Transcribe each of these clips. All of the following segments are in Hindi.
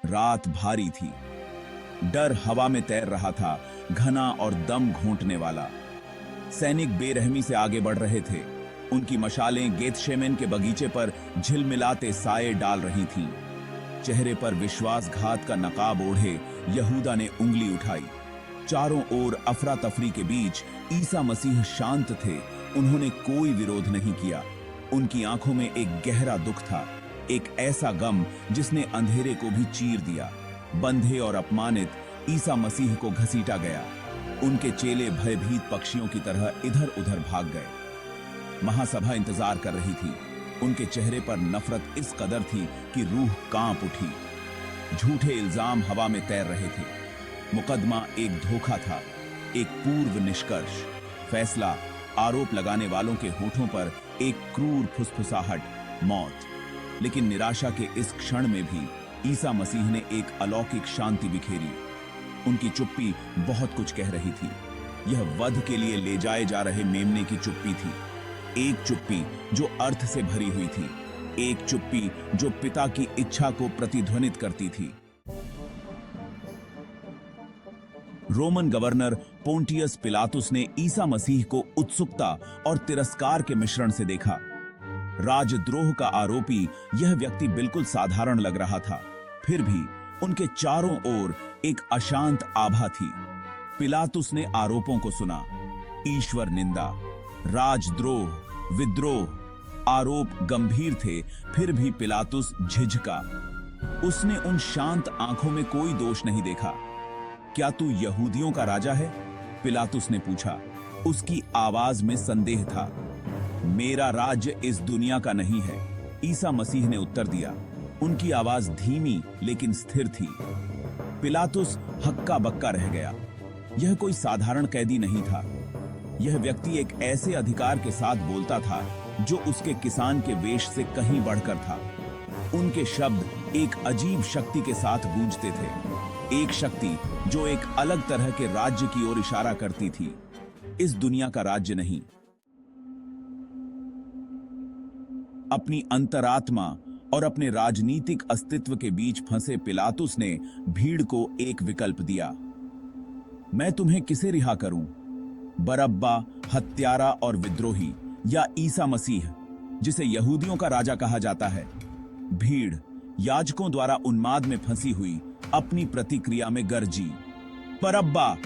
रात भारी थी। डर हवा में तैर रहा था, घना और दम घोंटने वाला। सैनिक बेरहमी से आगे बढ़ रहे थे। उनकी मशालें गेथशेमेन के बगीचे पर झिलमिलाते साए डाल रही थीं। चेहरे पर विश्वासघात का नकाब ओढ़े यहूदा ने उंगली उठाई। चारों ओर अफरा तफरी के बीच ईसा मसीह शांत थे। उन्होंने कोई विरोध नहीं किया। उनकी आंखों में एक गहरा दुख था, एक ऐसा गम जिसने अंधेरे को भी चीर दिया। बंधे और अपमानित ईसा मसीह को घसीटा गया। उनके चेले भयभीत पक्षियों की तरह इधर उधर भाग गए। महासभा इंतजार कर रही थी। उनके चेहरे पर नफरत इस कदर थी कि रूह कांप उठी। झूठे इल्जाम हवा में तैर रहे थे। मुकदमा एक धोखा था, एक पूर्व निष्कर्ष। फैसला आरोप लगाने वालों के होठों पर एक क्रूर फुसफुसाहट, मौत। लेकिन निराशा के इस क्षण में भी ईसा मसीह ने एक अलौकिक शांति बिखेरी। उनकी चुप्पी बहुत कुछ कह रही थी। यह वध के लिए ले जाए जा रहे मेमने की चुप्पी थी। एक चुप्पी जो अर्थ से भरी हुई थी, एक चुप्पी जो पिता की इच्छा को प्रतिध्वनित करती थी। रोमन गवर्नर पोंटियस पिलातुस ने ईसा मसीह को उत्सुकता और तिरस्कार के मिश्रण से देखा। राजद्रोह का आरोपी यह व्यक्ति बिल्कुल साधारण लग रहा था, फिर भी उनके चारों ओर एक अशांत आभा थी। पिलातुस ने आरोपों को सुना। ईश्वर निंदा, राजद्रोह, विद्रोह। आरोप गंभीर थे, फिर भी पिलातुस झिझका। उसने उन शांत आंखों में कोई दोष नहीं देखा। क्या तू यहूदियों का राजा है? पिलातुस ने पूछा। उसकी आवाज में संदेह था। मेरा राज्य इस दुनिया का नहीं है, ईसा मसीह ने उत्तर दिया। उनकी आवाज धीमी लेकिन स्थिर थी। पिलातुस हक्का बक्का रह गया। यह कोई साधारण कैदी नहीं था। यह व्यक्ति एक ऐसे अधिकार के साथ बोलता था जो उसके किसान के वेश से कहीं बढ़कर था। उनके शब्द एक अजीब शक्ति के साथ गूंजते थे, एक शक्ति जो एक अलग तरह के राज्य की ओर इशारा करती थी, इस दुनिया का राज्य नहीं। अपनी अंतरात्मा और अपने राजनीतिक अस्तित्व के बीच फंसे पिलातुस ने भीड़ को एक विकल्प दिया। मैं तुम्हें किसे रिहा करूं? बरअब्बा, हत्यारा और विद्रोही, या ईसा मसीह जिसे यहूदियों का राजा कहा जाता है? भीड़ याजकों द्वारा उन्माद में फंसी हुई अपनी प्रतिक्रिया में गरजी, बरअब्बा,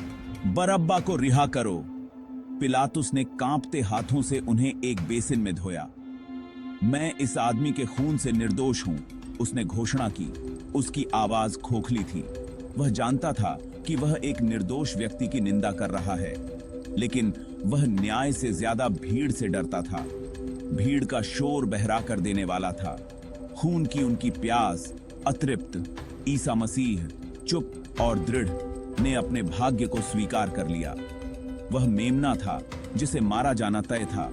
बरअब्बा को रिहा करो। पिलातुस ने कांपते हाथों से उन्हें एक बेसिन में धोया। मैं इस आदमी के खून से निर्दोष हूं, उसने घोषणा की। उसकी आवाज खोखली थी। वह जानता था कि वह एक निर्दोष व्यक्ति की निंदा कर रहा है, लेकिन वह न्याय से ज्यादा भीड़ से डरता था। भीड़ का शोर बहरा कर देने वाला था। खून की उनकी प्यास अतृप्त। ईसा मसीह चुप और दृढ़ ने अपने भाग्य को स्वीकार कर लिया। वह मेमना था जिसे मारा जाना तय था,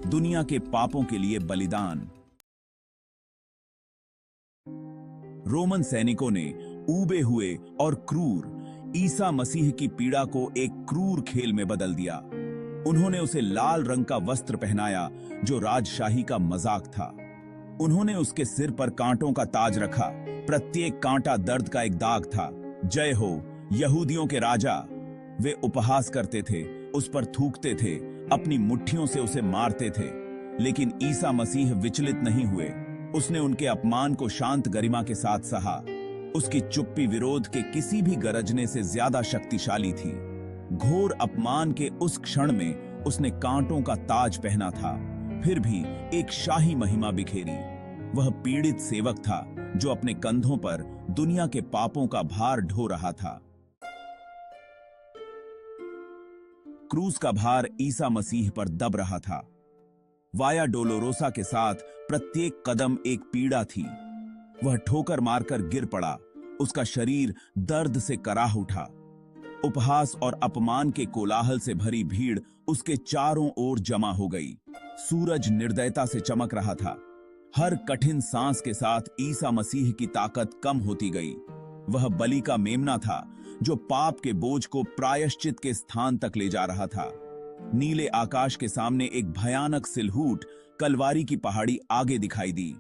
दुनिया के पापों के लिए बलिदान। रोमन सैनिकों ने ऊबे हुए और क्रूर ईसा मसीह की पीड़ा को एक क्रूर खेल में बदल दिया। उन्होंने उसे लाल रंग का वस्त्र पहनाया जो राजशाही का मजाक था। उन्होंने उसके सिर पर कांटों का ताज रखा। प्रत्येक कांटा दर्द का एक दाग था। जय हो यहूदियों के राजा। वे उपहास करते थे, उस पर थूकते थे, अपनी मुट्ठियों से उसे मारते थे, लेकिन ईसा मसीह विचलित नहीं हुए। उसने उनके अपमान को शांत गरिमा के साथ सहा। उसकी चुप्पी विरोध के किसी भी गरजने से ज्यादा शक्तिशाली थी। घोर अपमान के उस क्षण में उसने कांटों का ताज पहना था, फिर भी एक शाही महिमा बिखेरी। वह पीड़ित सेवक था जो अपने कंधों पर दुनिया के पापों का भार ढो रहा था। क्रूस का भार ईसा मसीह पर दब रहा था। वाया डोलोरोसा के साथ प्रत्येक कदम एक पीड़ा थी। वह ठोकर मारकर गिर पड़ा। उसका शरीर दर्द से कराह उठा। उपहास और अपमान के कोलाहल से भरी भीड़ उसके चारों ओर जमा हो गई। सूरज निर्दयता से चमक रहा था। हर कठिन सांस के साथ ईसा मसीह की ताकत कम होती गई। वह बलि का मेमना था जो पाप के बोझ को प्रायश्चित के स्थान तक ले जा रहा था। नीले आकाश के सामने एक भयानक सिलहूट कलवारी की पहाड़ी आगे दिखाई दी।